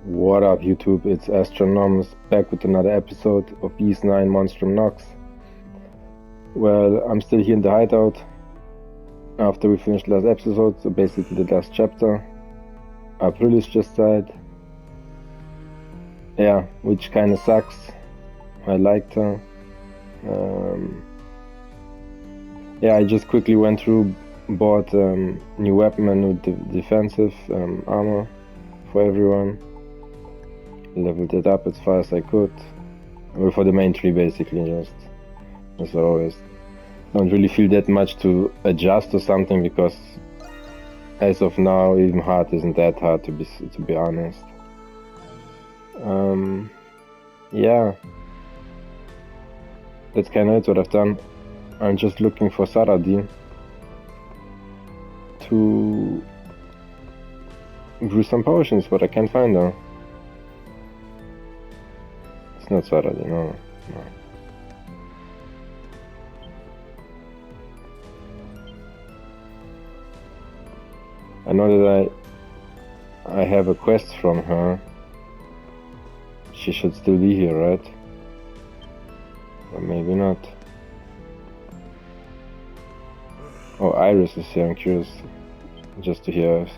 What up YouTube, it's Astronomers back with another episode of E9 Monstrum Nox. Well, I'm still here in the hideout after we finished last episode, so basically the last chapter. Aprilis just died. Yeah, which kinda sucks. I liked her. Yeah, I just quickly went through, bought new weapon and new defensive armor for everyone. Leveled it up as far as I could. Well, for the main tree basically, just as always. Don't really feel that much to adjust or something, because as of now even hard isn't that hard, to be honest. Yeah, that's kinda it what I've done. I'm just looking for Saradi to brew some potions, but I can't find her. It's not Saradi, no. I know that I have a quest from her. She should still be here, right? Or maybe not. Oh, Iris is here, I'm curious just to hear.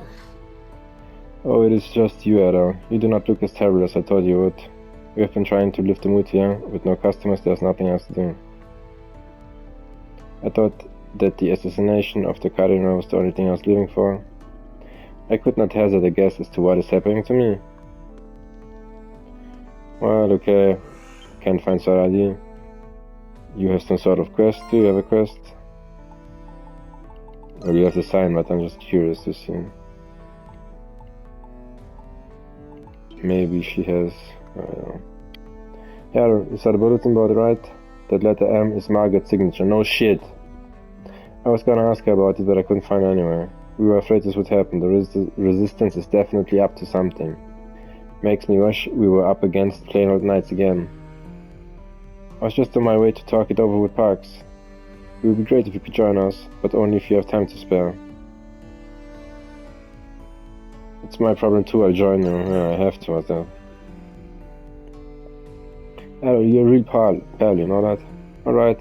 Oh, it is just you, Adol. You do not look as terrible as I thought you would. We have been trying to lift the mood here. With no customers, there's nothing else to do. I thought that the assassination of the Cardinal was the only thing I was living for. I could not hazard a guess as to what is happening to me. Well, okay. Can't find Saradi. You have some sort of quest? Do you have a quest? Or you have the sign, but I'm just curious to see. Maybe she has... I don't know. Yeah, is that a bulletin board, right? That letter M is Margaret's signature. No shit! I was gonna ask her about it, but I couldn't find her anywhere. We were afraid this would happen. The resistance is definitely up to something. Makes me wish we were up against plain old knights again. I was just on my way to talk it over with Parks. It would be great if you could join us, but only if you have time to spare. It's my problem too, I'll join you. Yeah, I have to, I thought. Oh, you're a real pal, you know that? Alright,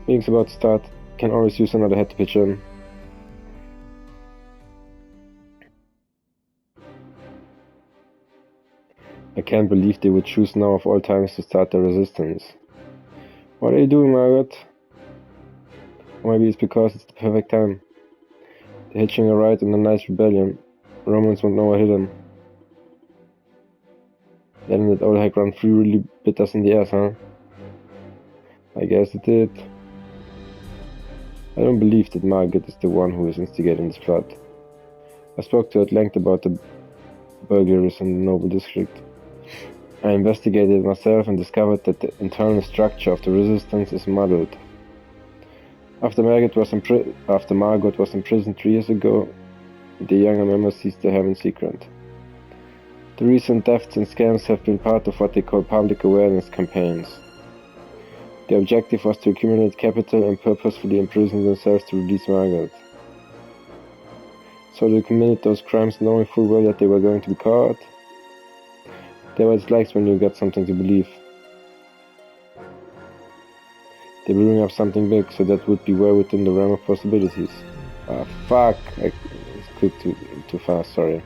meeting's about to start. Can always use another head to pitch in. I can't believe they would choose now of all times to start the resistance. What are you doing, Margaret? Or maybe it's because it's the perfect time. They're hitching a ride in a nice rebellion. Romans won't know what hit them. Letting that old hack run free really bit us in the ass, huh? I guess it did. I don't believe that Margaret is the one who is instigating this plot. I spoke to her at length about the burglaries in the Noble District. I investigated it myself and discovered that the internal structure of the resistance is muddled. After Margot was imprisoned 3 years ago, the younger members seized the Heaven secret. The recent thefts and scams have been part of what they call public awareness campaigns. The objective was to accumulate capital and purposefully imprison themselves to release Margot. So they committed those crimes knowing full well that they were going to be caught. They're what it likes when you got something to believe. They're brewing up something big, so that would be well within the realm of possibilities. Ah, fuck! I clicked too fast, sorry.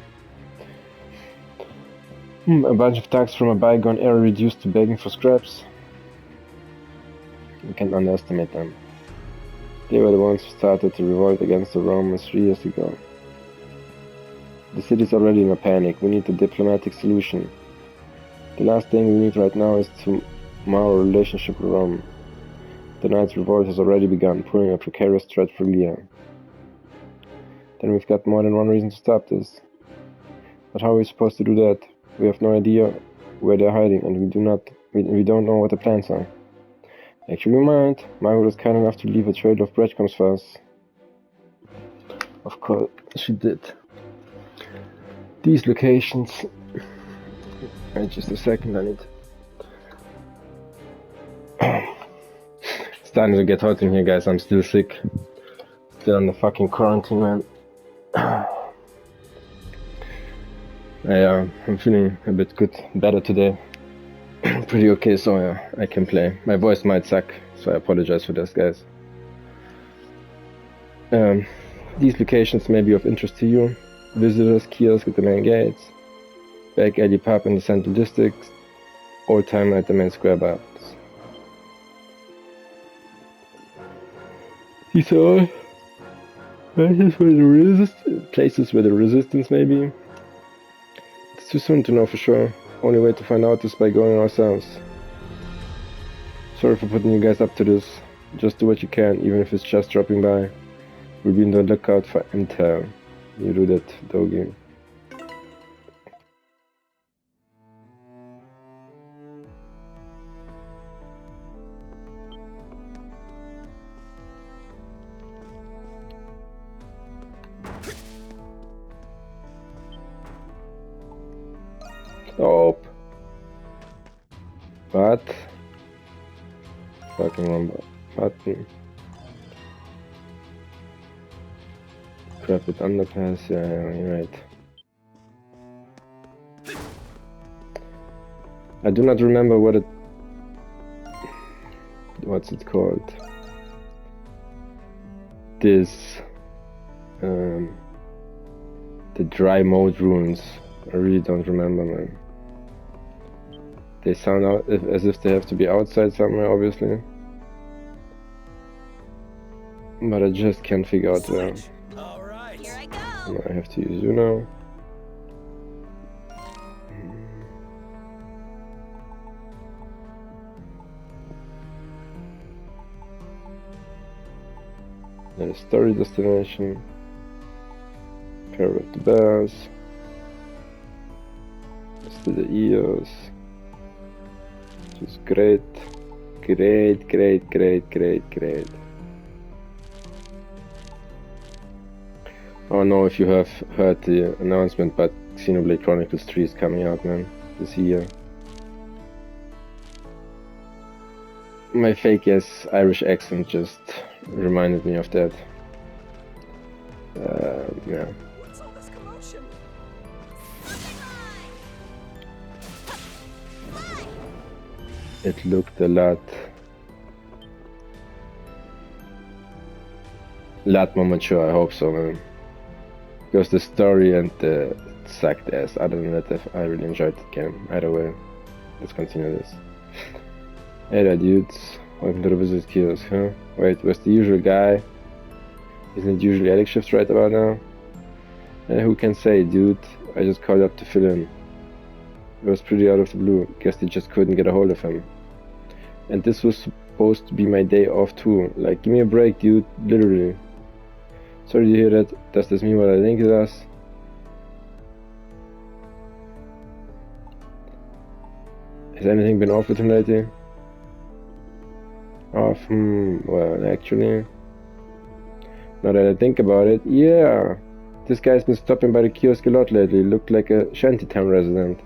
A bunch of thugs from a bygone era reduced to begging for scraps. You can't underestimate them. They were the ones who started the revolt against the Romans 3 years ago. The city's already in a panic. We need a diplomatic solution. The last thing we need right now is to mar our relationship with Rome. The Knights' revolt has already begun, pulling a precarious thread for Leah. Then we've got more than one reason to stop this. But how are we supposed to do that? We have no idea where they're hiding, and we don't know what the plans are. Actually, we might. Margaret was kind enough to leave a trail of breadcrumbs for us. Of course, she did. These locations... Wait just a second, I need... Starting to get hot in here, guys. I'm still sick. Still under fucking quarantine, man. Yeah, I'm feeling a bit better today. Pretty okay, so yeah, I can play. My voice might suck, so I apologize for this, guys. These locations may be of interest to you. Visitors kiosk at the main gates, back alley pub in the central district, old timer at the main square bars. These are all places where the resistance may be. It's too soon to know for sure. Only way to find out is by going ourselves. Sorry for putting you guys up to this. Just do what you can, even if it's just dropping by. We'll be on the lookout for intel. You do that, Dogi. Oh. But fucking wrong button. Crap with underpass, yeah, you're right. I do not remember what's it called. This the dry mode runes. I really don't remember, man. They sound out as if they have to be outside somewhere, obviously. But I just can't figure out where. Alright, here I go. I have to use you now. Then a story destination. Pair of the bears. Still the ears. Which is great. Great. I don't know if you have heard the announcement, but Xenoblade Chronicles 3 is coming out, man, this year. My fake ass Irish accent just reminded me of that. Yeah. What's all this commotion? It looked a lot more mature, I hope so, man. Because the story and the sucked ass. Other than that, I really enjoyed the game. Either way, let's continue this. Hey there, dudes. Welcome to the visit kiosk, huh? Wait, where's the usual guy? Isn't it usually Alex shifts right about now? Who can say, dude? I just called up to fill in. It was pretty out of the blue. Guess they just couldn't get a hold of him. And this was supposed to be my day off too. Like, give me a break, dude. Literally. Sorry to hear that. Does this mean what I think it does? Has anything been off with him lately? Off? Well, actually, now that I think about it, yeah. This guy's been stopping by the kiosk a lot lately. Looked like a shantytown resident.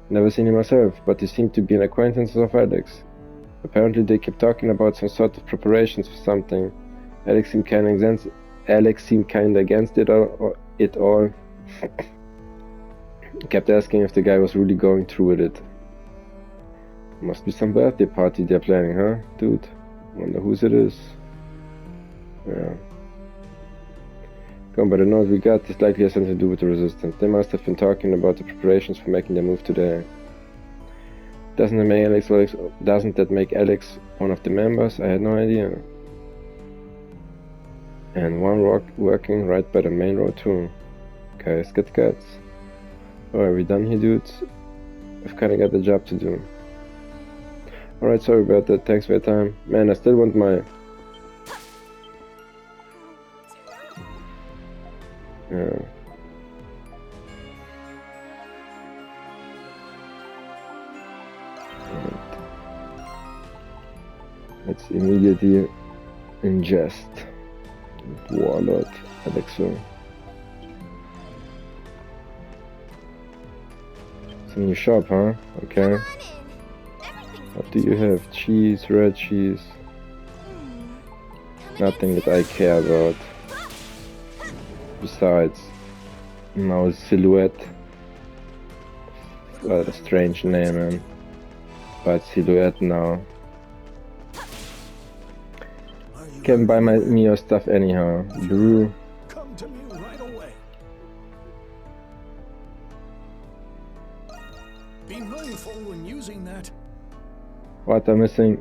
Never seen him myself, but he seemed to be an acquaintance of Alex. Apparently they kept talking about some sort of preparations for something. Alex seemed kinda against it all. Kept asking if the guy was really going through with it. Must be some birthday party they're planning, huh, dude? Wonder whose it is. Yeah. Going by the note we got, this likely has something to do with the resistance. They must have been talking about the preparations for making their move today. Doesn't that make Alex one of the members? I had no idea. And one working right by the main road too. Guys, get guts. Alright, we done here, dudes? I've kinda got a job to do. Alright, sorry about that. Thanks for your time. Man, I still want my... Yeah. Let's immediately ingest Warlord Alexo. It's a new shop, huh? Okay. What do you have? Cheese, red cheese. Nothing that I care about. Besides, mouse silhouette. What a strange name, man. But silhouette now. Can buy me your stuff anyhow. Drew. Come to me right away. Be mindful when using that. What, I'm missing?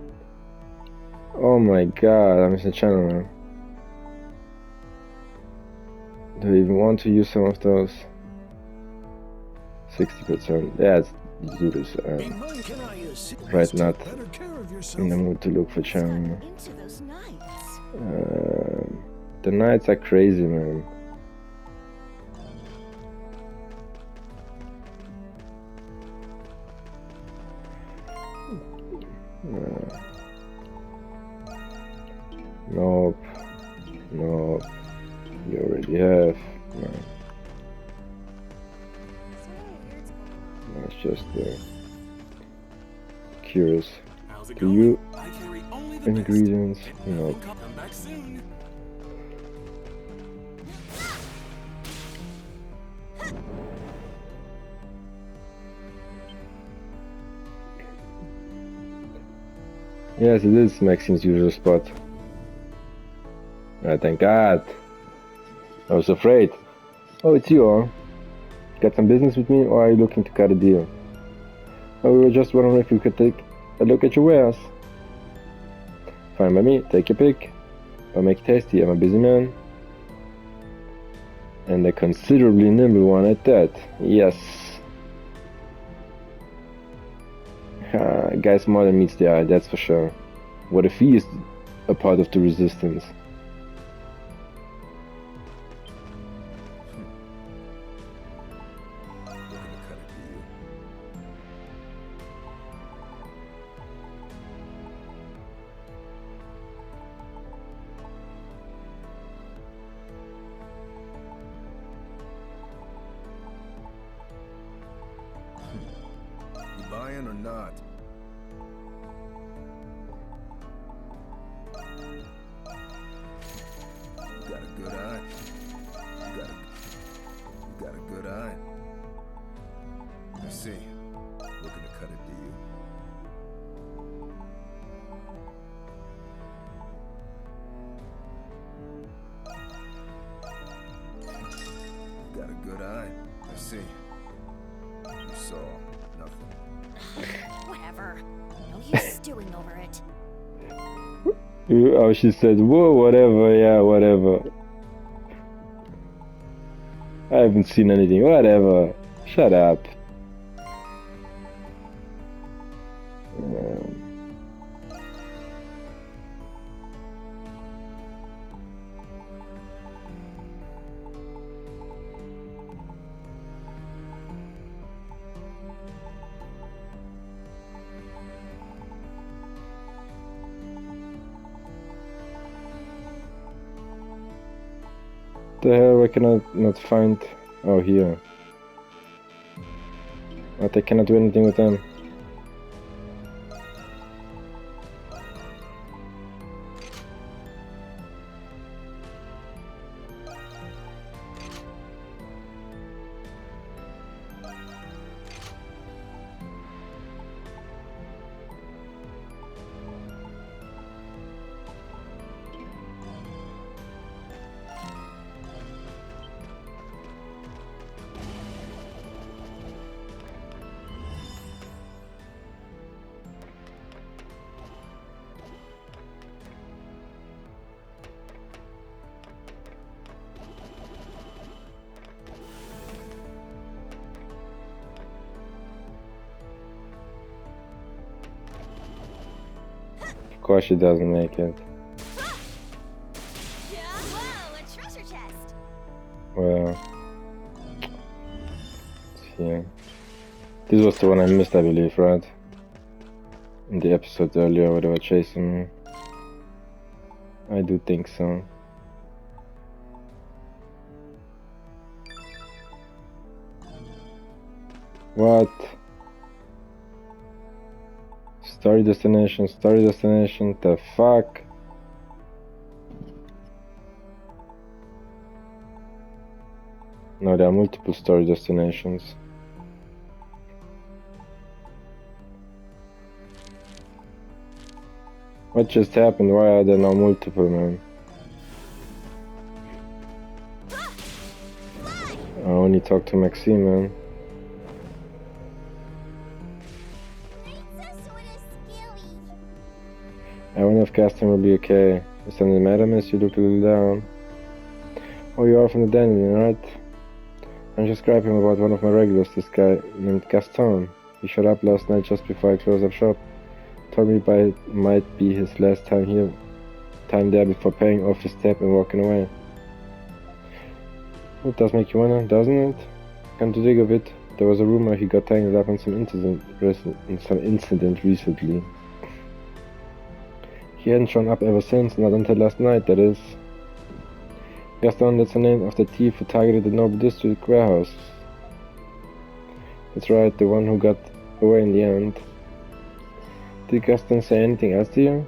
Oh my god, I'm missing channel, man. Do I even want to use some of those? 60%. Yeah, let's do this. Right, not in the mood to look for channel. The nights are crazy, man. Nope. Nope. You already have. No. That's just curious. Do you ingredients? Nope. Yes, it is Maxine's usual spot. Thank God. I was afraid. Oh, it's you, huh? Got some business with me, or are you looking to cut a deal? Oh, we were just wondering if we could take a look at your wares. Fine by me, take your pick. I'll make it tasty, I'm a busy man. And a considerably nimble one at that. Yes. Guy's more than meets the eye, that's for sure. What if he is a part of the resistance? Buying or not? You got a good eye. You got a good eye. I see. Looking to cut a deal. You got a good eye. I see. You saw nothing. Whatever. No use stewing over it. Oh, she said, whoa, whatever, yeah, whatever. I haven't seen anything, whatever. Shut up. The hell, I cannot not find... Oh, here. But I cannot do anything with them. Of course she doesn't make it. Whoa, a treasure chest. Well... Yeah. This was the one I missed, I believe, right? In the episode earlier where they were chasing me. I do think so. What? Story destination, the fuck? No, there are multiple story destinations. What just happened? Why are there now multiple, man? I only talked to Maxine, man. I wonder if Gaston will be okay. Is something the matter, miss? You look a little down. Oh, you are from the Danube, right? I'm just griping about one of my regulars, this guy named Gaston. He showed up last night just before I closed up shop. Told me it might be his last time there before paying off his tab and walking away. It does make you wonder, doesn't it? Come to dig of it, there was a rumor he got tangled up in some incident recently. He hadn't shown up ever since, not until last night, that is. Gaston, that's the name of the thief who targeted the Noble District warehouse. That's right, the one who got away in the end. Did Gaston say anything else to you?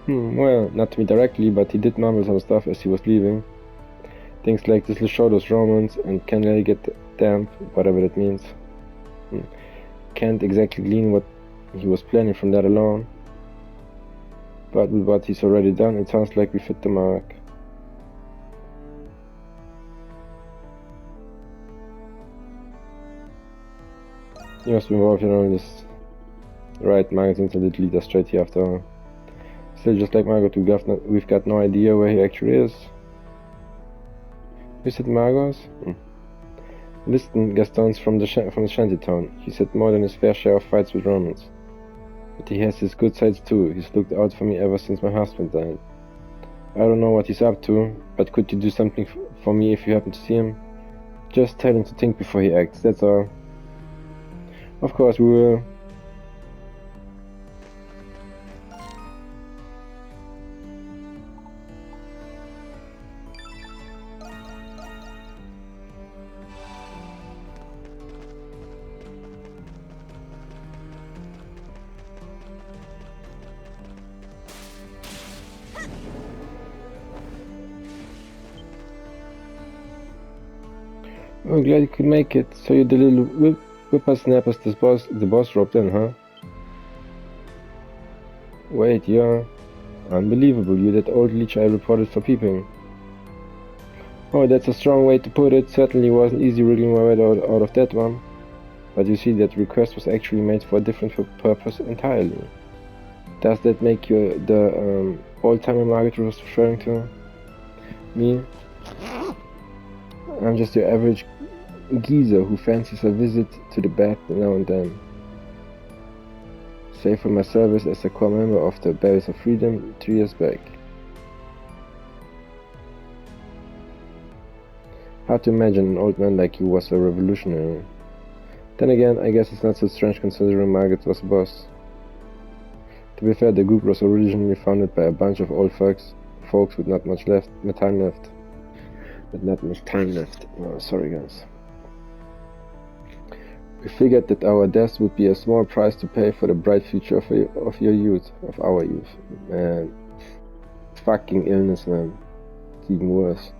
Well, not to me directly, but he did mumble some stuff as he was leaving. Things like this will show those Romans and can really get damp, whatever that means. Can't exactly glean what he was planning from that alone. But with what he's already done, it sounds like we fit the mark. He must be involved in all this. Right, Margot's intended to lead us straight here after all. Still, just like Margot, we've got no idea where he actually is. You said Margot's? Listen, Gaston's from the shantytown. He's had more than his fair share of fights with Romans. But he has his good sides too. He's looked out for me ever since my husband died. I don't know what he's up to, but could you do something for me if you happen to see him? Just tell him to think before he acts, that's all. Of course we will. I'm glad you could make it. So you're the little whippersnappers the boss roped in, huh? Wait, yeah. Unbelievable, you're that old leech I reported for peeping. Oh, that's a strong way to put it. Certainly wasn't easy wriggling my way out of that one. But you see, that request was actually made for a different purpose entirely. Does that make you the old-timer Margaret was referring to? Me? I'm just your average geezer who fancies a visit to the bath now and then. Save for my service as a core member of the Berries of Freedom 3 years back. Hard to imagine an old man like you was a revolutionary. Then again, I guess it's not so strange considering Margaret was a boss. To be fair, the group was originally founded by a bunch of old folks with not much time left. Oh, sorry guys. We figured that our deaths would be a small price to pay for the bright future of our youth. Man. Fucking illness, man. It's even worse.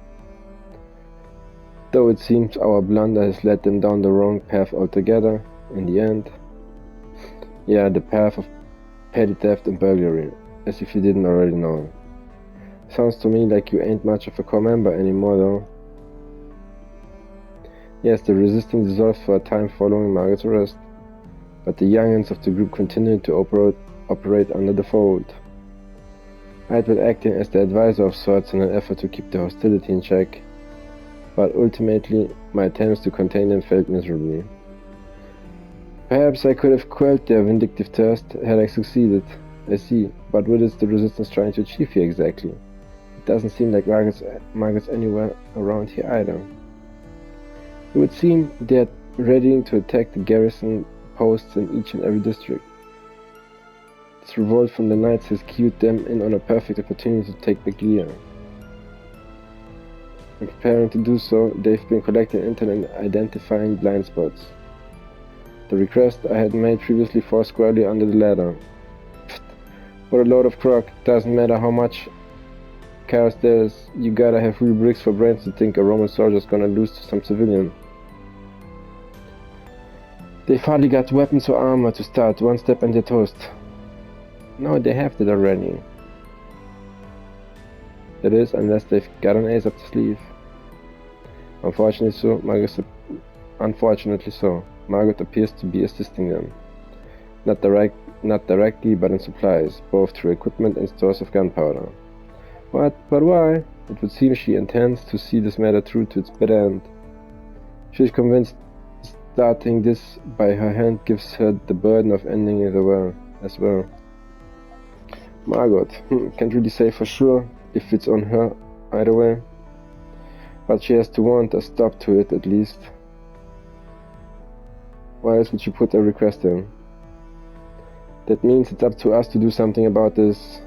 Though it seems our blunder has led them down the wrong path altogether, in the end. Yeah, the path of petty theft and burglary, as if you didn't already know. Sounds to me like you ain't much of a core member anymore, though. Yes, the resistance dissolved for a time following Margaret's arrest, but the youngins of the group continued to operate under the fold. I had been acting as the advisor of sorts in an effort to keep the hostility in check, but ultimately my attempts to contain them failed miserably. Perhaps I could have quelled their vindictive thirst had I succeeded, I see, but what is the resistance trying to achieve here exactly? It doesn't seem like Margaret's anywhere around here either. It would seem they're ready to attack the garrison posts in each and every district. This revolt from the knights has cued them in on a perfect opportunity to take back Lear. In preparing to do so, they've been collecting intel and identifying blind spots. The request I had made previously falls squarely under the ladder. What a load of crock. Doesn't matter how much chaos there is, you gotta have real bricks for brains to think a Roman soldier's gonna lose to some civilian. They've hardly got weapons or armor to start, one step and they're toast. No, they have that already. That is, unless they've got an ace up the sleeve. Unfortunately so, Margaret appears to be assisting them. Not directly, but in supplies, both through equipment and stores of gunpowder. What? But why? It would seem she intends to see this matter through to its bitter end. She is convinced starting this by her hand gives her the burden of ending it as well. Margot, can't really say for sure if it's on her either way. But she has to want a stop to it at least. Why else would she put a request in? That means it's up to us to do something about this.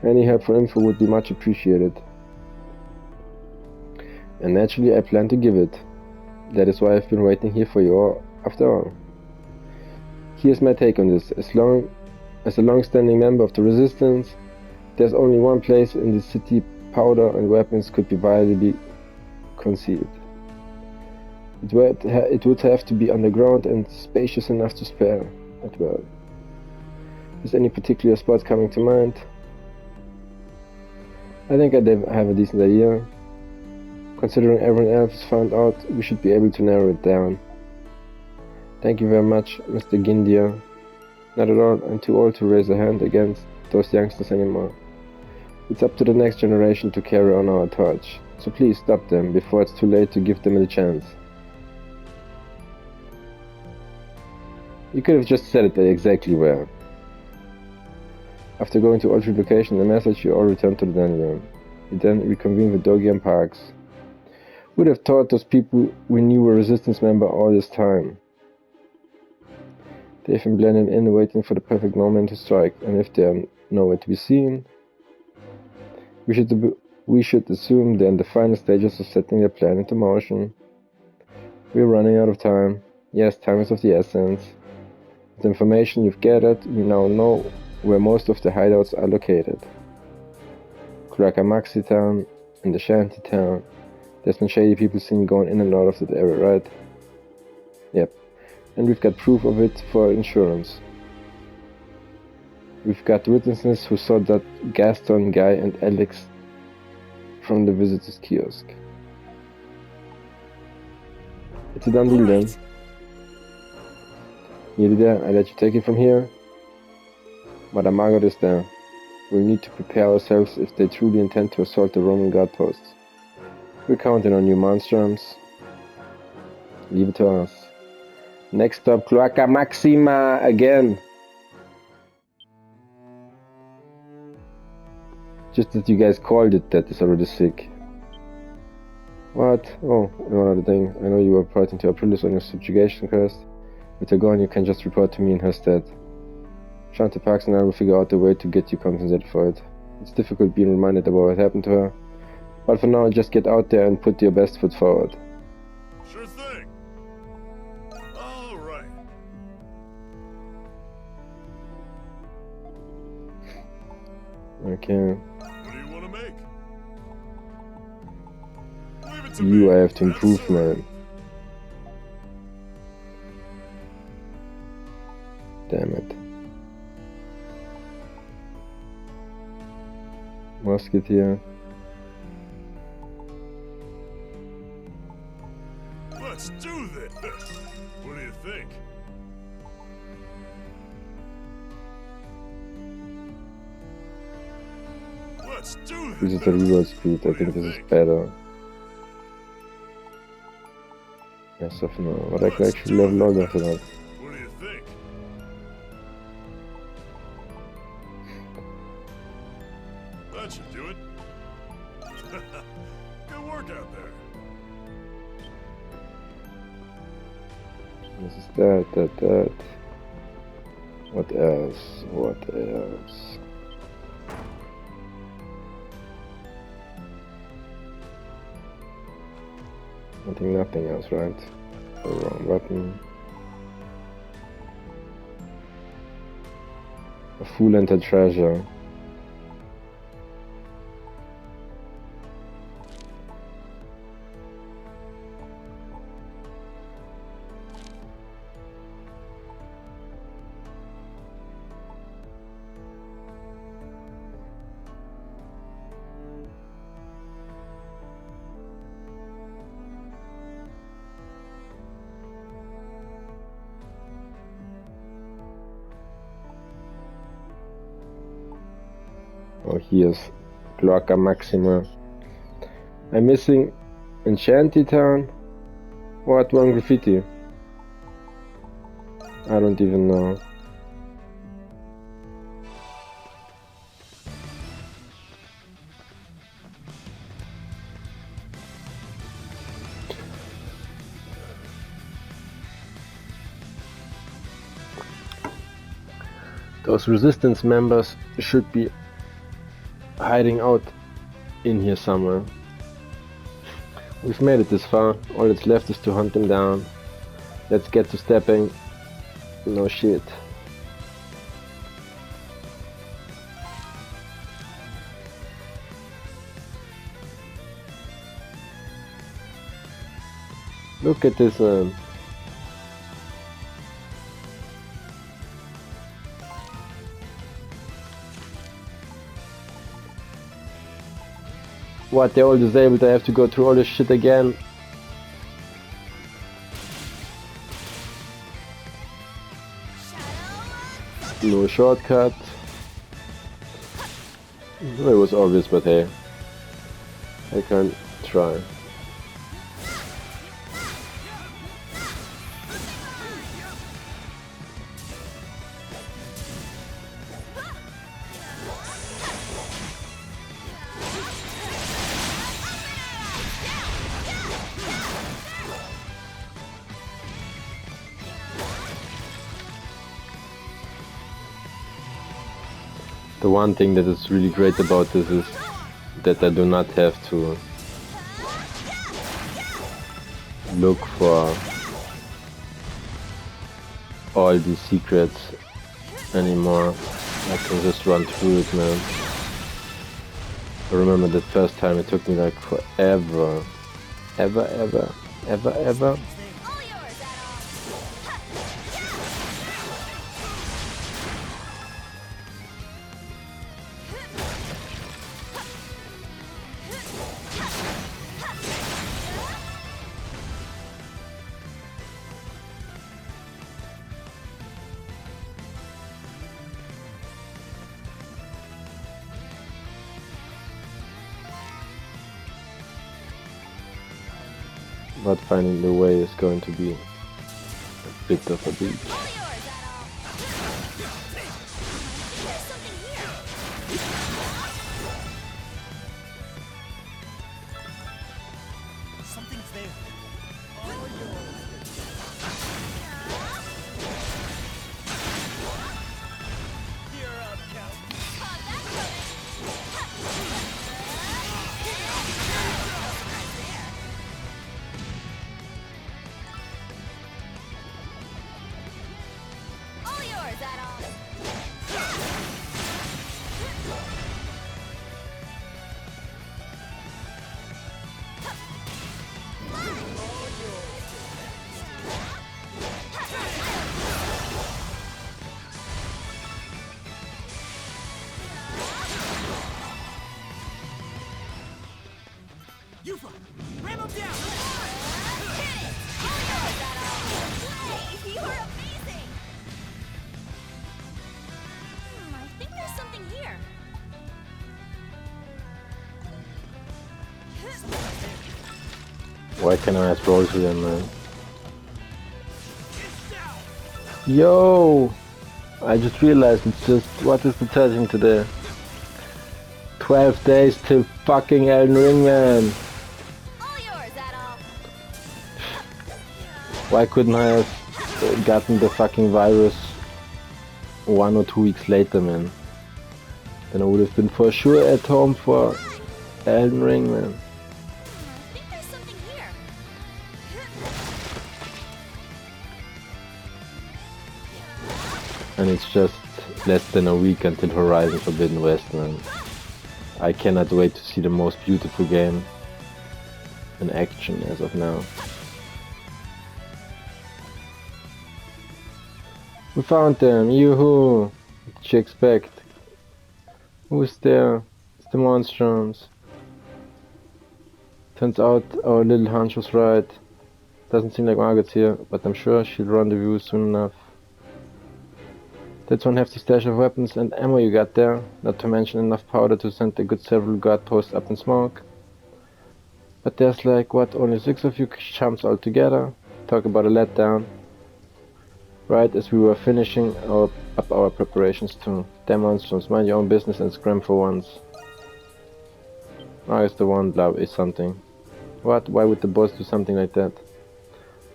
Any helpful info would be much appreciated. And naturally I plan to give it. That is why I've been waiting here for you after all. Here's my take on this. As a long-standing member of the Resistance, there's only one place in the city powder and weapons could be viably concealed. It would have to be underground and spacious enough to spare as well. Is any particular spot coming to mind? I think I have a decent idea. Considering everyone else found out, we should be able to narrow it down. Thank you very much, Mr. Gindia. Not at all, I'm too old to raise a hand against those youngsters anymore. It's up to the next generation to carry on our torch, so please stop them before it's too late to give them the chance. You could have just said it exactly where. After going to alternate location in the message, you all returned to the dining room. You then reconvened with Dogi and Parks. Would have thought those people we knew were Resistance member all this time. They've been blended in, waiting for the perfect moment to strike, and if they're nowhere to be seen, we should assume they're in the final stages of setting their plan into motion. We're running out of time. Yes, time is of the essence. With the information you've gathered, we now know where most of the hideouts are located. Maxi town and the shanty town. There's been shady people seen going in and out of that area, right? Yep. And we've got proof of it for insurance. We've got witnesses who saw that Gaston guy and Alex from the visitor's kiosk. It's a done deal then. Nearly there, I let you take it from here. Madame Margot is there. We'll need to prepare ourselves if they truly intend to assault the Roman guard posts. We're counting on you, Monstrums. Leave it to us. Next up, Cloaca Maxima again. Just that you guys called it that is already sick. What? Oh, one other thing. I know you were reporting to Aprilis on your subjugation quest. With her gone, you can just report to me in her stead. Shante Parks and I will figure out a way to get you compensated for it. It's difficult being reminded about what happened to her. But for now, just get out there and put your best foot forward. Sure thing. All right. Okay. What do you want to make? Leave it to You me. I have to improve, man. Damn it. Musketeer. Let's do this. What do you think? Let's do This is this. the reload speed. I think this is better. As of now. But I can actually level all after that. What do you think? That should do it. Good work out there. This is that. What else? What else? I think nothing else, right? The wrong button. A fool and a treasure. here's Glorca Maxima. I'm missing Enchanty Town or Adol Graffiti. I don't even know. Those resistance members should be hiding out in here somewhere. We've made it this far. All that's left is to hunt them down. Let's get to stepping. No shit. Look at this man. What, they're all disabled, I have to go through all this shit again. No shortcut. It was obvious, but hey, I can try. The one thing that is really great about this is that I do not have to look for all these secrets anymore. I can just run through it, man. I remember the first time it took me like forever. Ever. But finding the way is going to be a bit of a beat. Something's there. You're up, Count. Yufa, ram him down! You are amazing! I think there's something here. Why can't I ask rolls with them, man? Yo! I just realized it's just, what is the touching today? 12 days till fucking Elden Ring, man! Why couldn't I have gotten the fucking virus 1 or 2 weeks later, man? Then I would have been for sure at home for Elden Ring, man. I think there's something here. And it's just less than a week until Horizon Forbidden West, man. I cannot wait to see the most beautiful game in action as of now. We found them, yoo-hoo! What did you expect? Who's there? It's the Monstrums. Turns out our little hunch was right. Doesn't seem like Margaret's here, but I'm sure she'll rendezvous soon enough. That's one hefty stash of weapons and ammo you got there, not to mention enough powder to send a good several guard posts up in smoke. But there's like, what, only 6 of you chumps all together? Talk about a letdown. Right as we were finishing up our preparations too. Damn monstrums, mind your own business and scram for once. Oh, it's the one love is something. What? Why would the boss do something like that?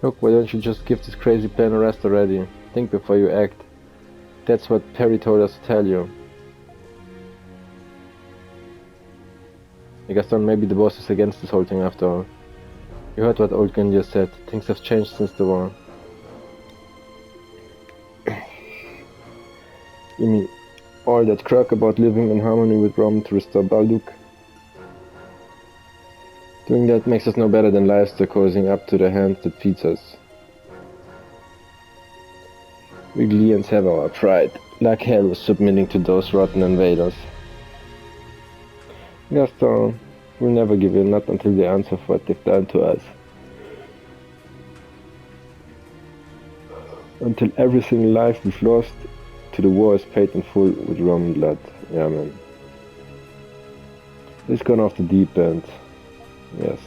Look, why don't you just give this crazy plan a rest already? Think before you act. That's what Perry told us to tell you. I guess maybe the boss is against this whole thing after all. You heard what old Gendia said. Things have changed since the war. You mean all that crock about living in harmony with Romun to restore Balduq? Doing that makes us no better than livestock cozying up to the hand that feeds us. We Gleans have our pride, like hell was submitting to those rotten invaders. Gaston, we'll never give in, not until they answer for what they've done to us. Until everything in life we've lost to the war is paid in full with Roman blood. Yeah, man. It's gone off the deep end. Yes.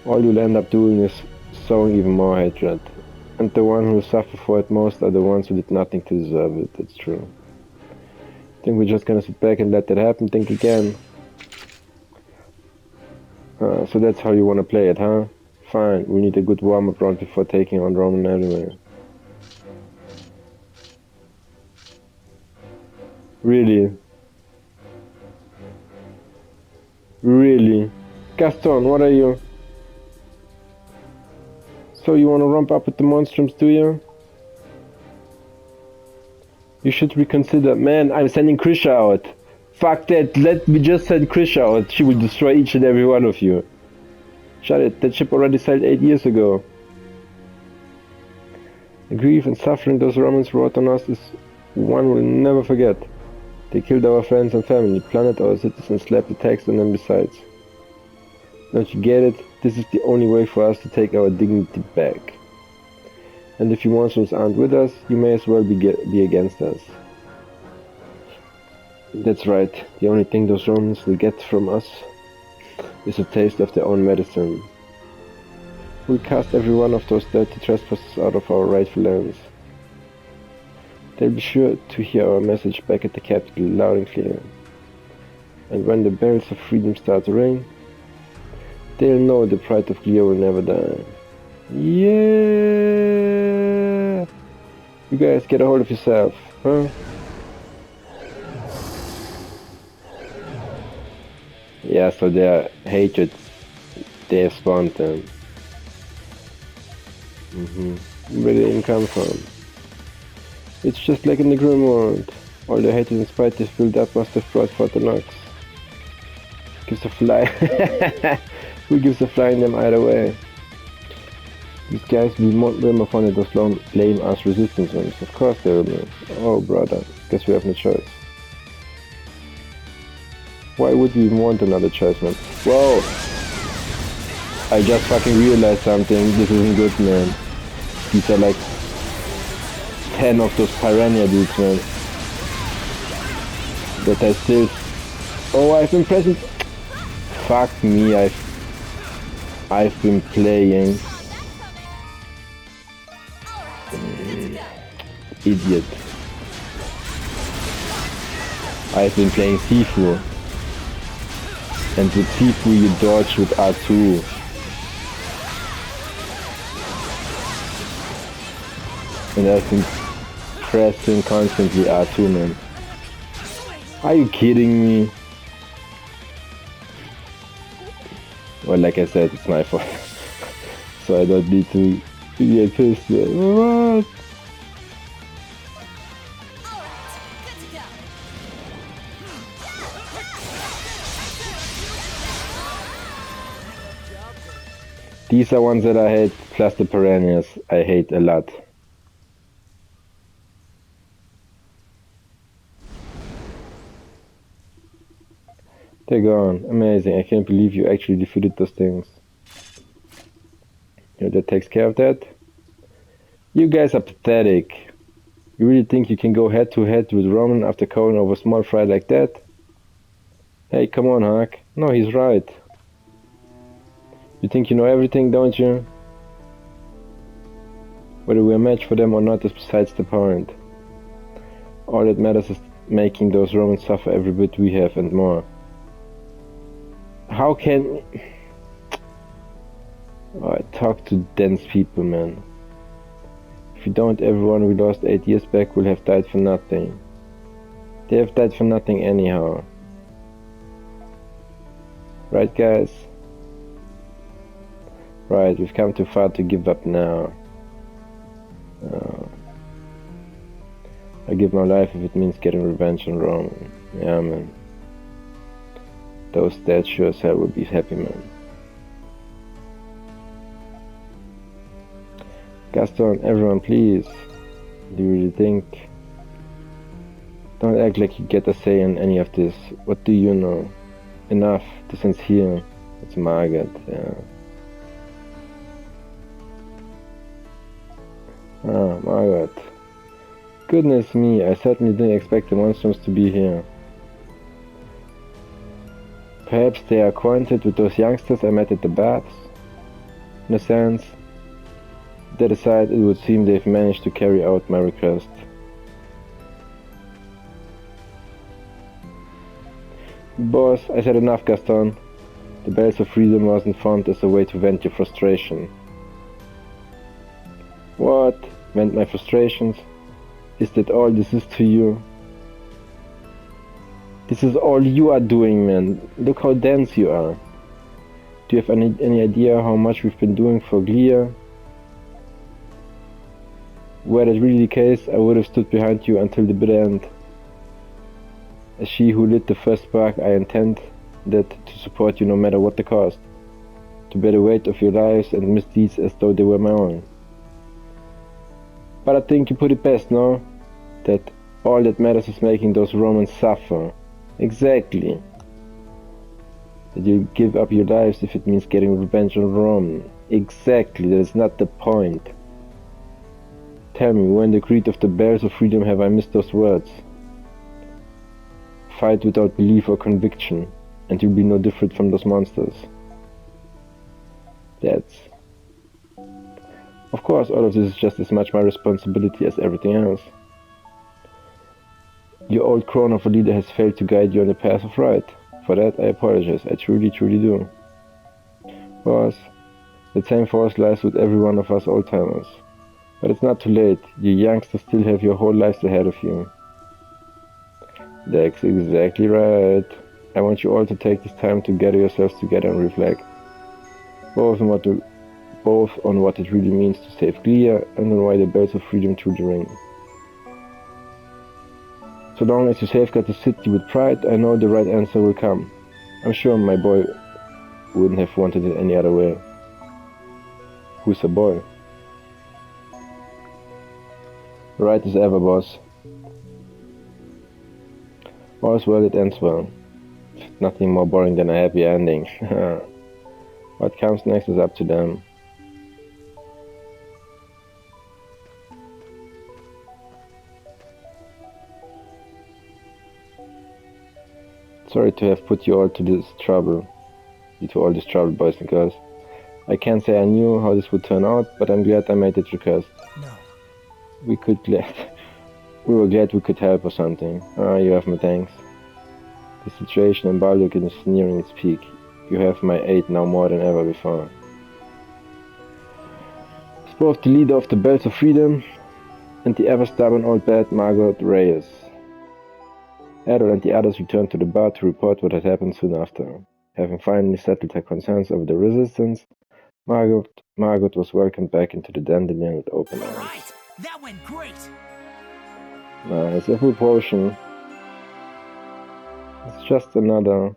All you'll end up doing is sowing even more hatred. And the ones who suffer for it most are the ones who did nothing to deserve it, that's true. Think we're just gonna sit back and let that happen? Think again. So that's how you wanna play it, huh? Fine, we need a good warm-up round before taking on Roman anyway. Really? Really? Gaston, what are you? So you wanna romp up with the Monstrums, do you? You should reconsider. Man, I'm sending Krisha out. Fuck that, let me just send Krisha out. She will destroy each and every one of you. Shut it, that ship already sailed 8 years ago. The grief and suffering those Romans wrought on us is one we'll never forget. They killed our friends and family, plundered our cities and slapped the tax on them besides. Don't you get it? This is the only way for us to take our dignity back. And if you monsters aren't with us, you may as well be against us. That's right, the only thing those Romans will get from us is a taste of their own medicine. We'll cast every one of those dirty trespassers out of our rightful lands. They'll be sure to hear our message back at the capital loud and clear. And when the bells of freedom start to ring, they'll know the pride of Glio will never die. Yeah! You guys get a hold of yourself, huh? Yeah, so their hatred, they have spawned them. Where did it come from? It's just like in the Grimwald. All the hatred and spite they've built up must have brought forth the Nox. Gives a fly. Who gives a fly in them either way? These guys will more fun than those lame ass resistance ones. Of course they will. Oh brother, guess we have no choice. Why would we even want another choice, man? Whoa! I just fucking realized something. This isn't good, man. These are like 10 of those piranha dudes, man. That I still... Oh, I've been present. Fuck me, I've been playing. Idiot. I've been playing Sifu. And with Sifu you dodge with R2. And I've been pressing constantly R2, man. Are you kidding me? Well, like I said, it's my fault. So I don't need to get pissed, man. What? These are ones that I hate, plus the piranhas I hate a lot. They're gone. Amazing. I can't believe you actually defeated those things. You know, that takes care of that. You guys are pathetic. You really think you can go head to head with Roman after calling over small fry like that? Hey, come on, Huck. No, he's right. You think you know everything, don't you? Whether we're a match for them or not is besides the point. All that matters is making those Romans suffer every bit we have and more. How can... Oh, I talk to dense people, man. If we don't, everyone we lost 8 years back will have died for nothing. They have died for nothing anyhow. Right, guys? Right, we've come too far to give up now. I give my life if it means getting revenge on Rome. Yeah, man. Those dead sure as hell will be happy, man. Gaston, everyone, please. Do you really think? Don't act like you get a say in any of this. What do you know? Enough. This ends here. It's Margaret, yeah. Ah, Margaret. Goodness me, I certainly didn't expect the Monstrums to be here. Perhaps they are acquainted with those youngsters I met at the baths? In a sense. That aside, it would seem they've managed to carry out my request. Boss, I said enough, Gaston. The Bells of Freedom wasn't formed as a way to vent your frustration. What? Vent my frustrations? Is that all this is to you? This is all you are doing, man. Look how dense you are. Do you have any idea how much we've been doing for Glia? Were that really the case, I would have stood behind you until the bitter end. As she who lit the first spark, I intend that to support you no matter what the cost. To bear the weight of your lives and misdeeds as though they were my own. But I think you put it best, no? That all that matters is making those Romans suffer. Exactly. That you give up your lives if it means getting revenge on Rome. Exactly, that is not the point. Tell me, when the creed of the Bears of Freedom have I missed those words? Fight without belief or conviction, and you'll be no different from those monsters. That's... Of course, all of this is just as much my responsibility as everything else. Your old crone of a leader has failed to guide you on the path of right. For that, I apologize. I truly, truly do. Boss, the same force lies with every one of us old-timers. But it's not too late. You youngsters still have your whole lives ahead of you. That's exactly right. I want you all to take this time to gather yourselves together and reflect. Both on what it really means to save Glia and on why the Bells of Freedom truly ring. So long as you safeguard the city with pride, I know the right answer will come. I'm sure my boy wouldn't have wanted it any other way. Who's a boy? Right as ever, boss. All's well that ends well. Nothing more boring than a happy ending. What comes next is up to them. Sorry to have put you all to this trouble. To all this trouble, boys and girls. I can't say I knew how this would turn out, but I'm glad I made that request. No. We were glad we could help or something. Ah, you have my thanks. The situation in Balduq is nearing its peak. You have my aid now more than ever before. As both the leader of the Bells of Freedom and the ever-stubborn old bat Margot Reyes. Adol and the others returned to the bar to report what had happened soon after. Having finally settled her concerns over the resistance, Margot was welcomed back into the dandelion with open arms. Right! That went great! Nice, a full potion. It's just another...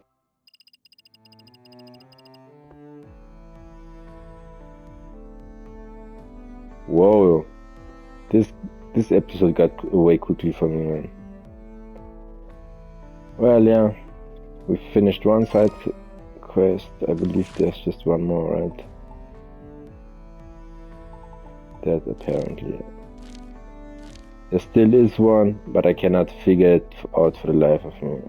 Whoa! This episode got away quickly for me, man. Well, yeah, we finished one side quest. I believe there's just one more, right? That apparently. There still is one, but I cannot figure it out for the life of me.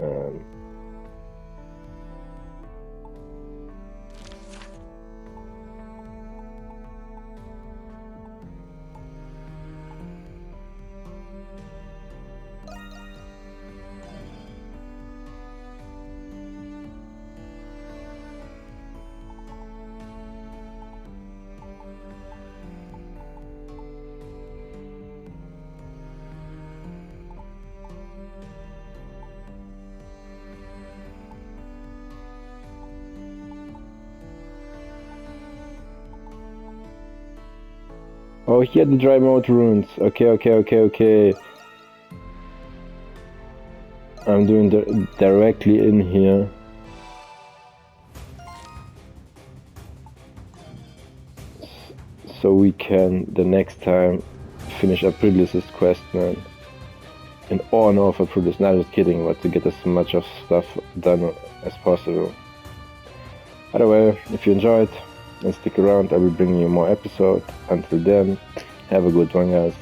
Oh, here the dry mode runes. Okay. I'm doing directly in here. So we can, the next time, finish Aprilis' quest, man. In honor of Aprilis. Not just kidding, but to get as much of stuff done as possible. Either way, if you enjoyed, and stick around, I will bring you more episodes. Until then, have a good one, guys.